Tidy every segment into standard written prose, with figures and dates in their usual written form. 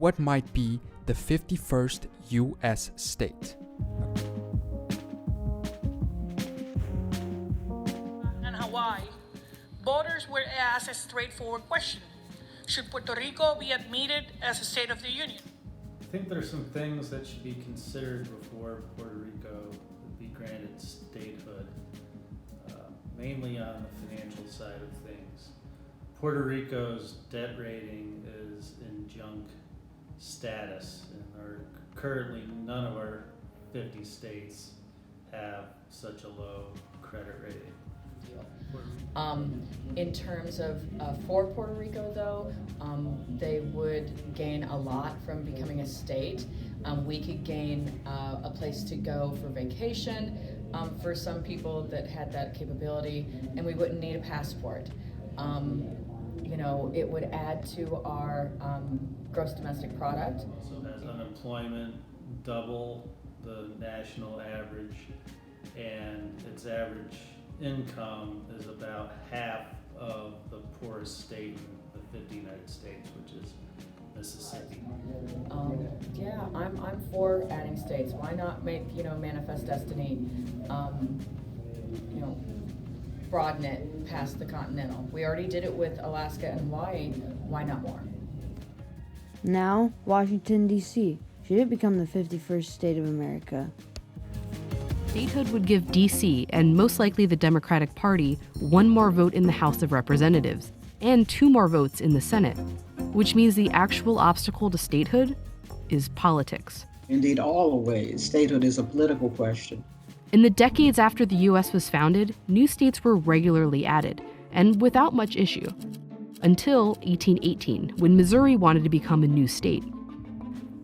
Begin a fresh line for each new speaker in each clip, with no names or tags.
What might be the 51st U.S. state?
And Hawaii, voters were asked a straightforward question. Should Puerto Rico be admitted as a state of the Union?
I think there's some things that should be considered before Puerto Rico would be granted statehood, mainly on the financial side of things. Puerto Rico's debt rating is in junk status, and currently none of our 50 states have such a low credit rating.
In terms of for Puerto Rico, though, they would gain a lot from becoming a state. We could gain a place to go for vacation for some people that had that capability, and we wouldn't need a passport. It would add to our gross domestic product.
Also has unemployment double the national average, and its average income is about half of the poorest state in the 50 United States, which is Mississippi.
I'm for adding states. Why not make Manifest Destiny, broaden it past the continental? We already did it with Alaska and Hawaii. Why not more?
Now, Washington, D.C. Should it become the 51st state of America?
Statehood would give D.C. and most likely the Democratic Party one more vote in the House of Representatives and 2 more votes in the Senate, which means the actual obstacle to statehood is politics.
Indeed, always, statehood is a political question.
In the decades after the U.S. was founded, new states were regularly added, and without much issue, until 1818, when Missouri wanted to become a new state.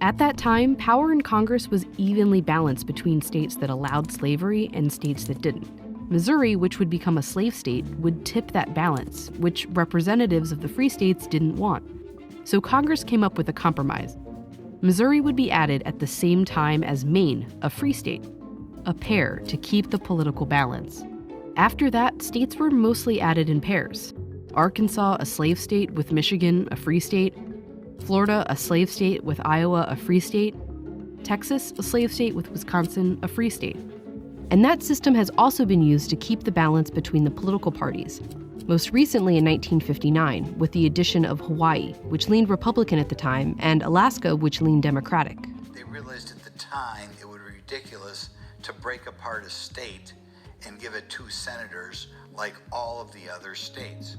At that time, power in Congress was evenly balanced between states that allowed slavery and states that didn't. Missouri, which would become a slave state, would tip that balance, which representatives of the free states didn't want. So Congress came up with a compromise. Missouri would be added at the same time as Maine, a free state, a pair to keep the political balance. After that, states were mostly added in pairs. Arkansas, a slave state, with Michigan, a free state. Florida, a slave state, with Iowa, a free state. Texas, a slave state, with Wisconsin, a free state. And that system has also been used to keep the balance between the political parties. Most recently in 1959, with the addition of Hawaii, which leaned Republican at the time, and Alaska, which leaned Democratic.
They realized at the time it would be ridiculous to break apart a state and give it 2 senators like all of the other states.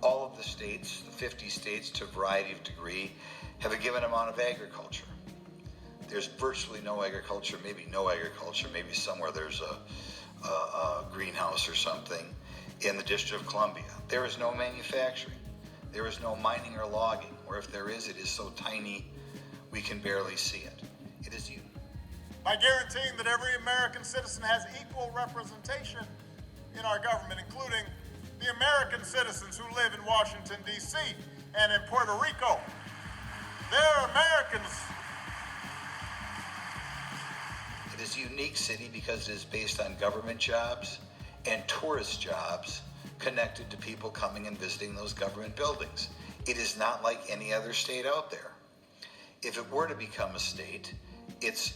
All of the states, the 50 states to a variety of degree, have a given amount of agriculture. There's virtually no agriculture, maybe no agriculture, maybe somewhere there's a greenhouse or something in the District of Columbia. There is no manufacturing. There is no mining or logging, or if there is, it is so tiny we can barely see it. It is you.
By guaranteeing that every American citizen has equal representation in our government, including the American citizens who live in Washington, D.C. and in Puerto Rico. They're Americans.
It is a unique city because it is based on government jobs and tourist jobs connected to people coming and visiting those government buildings. It is not like any other state out there. If it were to become a state, its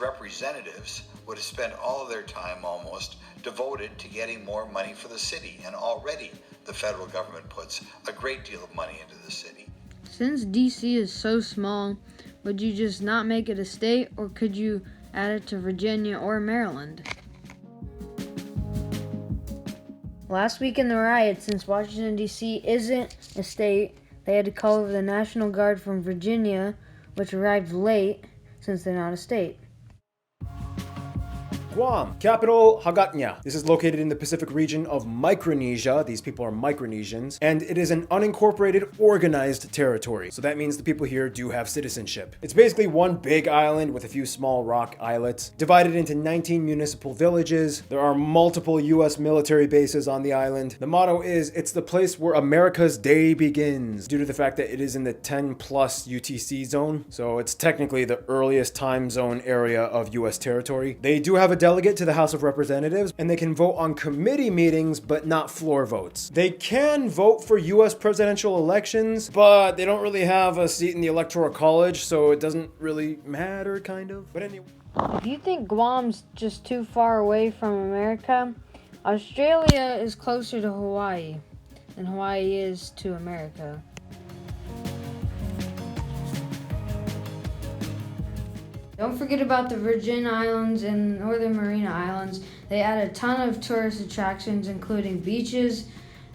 representatives would have spent all of their time almost devoted to getting more money for the city, and already the federal government puts a great deal of money into the city.
Since D.C. is so small, would you just not make it a state, or could you add it to Virginia or Maryland? Last week in the riot, since Washington, D.C. isn't a state, they had to call over the National Guard from Virginia, which arrived late since they're not a state.
Guam, capital Hagatnya. This is located in the Pacific region of Micronesia. These people are Micronesians, and it is an unincorporated, organized territory. So that means the people here do have citizenship. It's basically one big island with a few small rock islets, divided into 19 municipal villages. There are multiple US military bases on the island. The motto is, it's the place where America's day begins, due to the fact that it is in the 10 plus UTC zone. So it's technically the earliest time zone area of US territory. They do have a delegate to the House of Representatives, and they can vote on committee meetings, but not floor votes. They can vote for U.S. presidential elections, but they don't really have a seat in the Electoral College, so it doesn't really matter, kind of. But anyway.
If you think Guam's just too far away from America, Australia is closer to Hawaii than Hawaii is to America. Don't forget about the Virgin Islands and Northern Marina Islands. They add a ton of tourist attractions, including beaches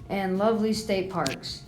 and lovely state parks.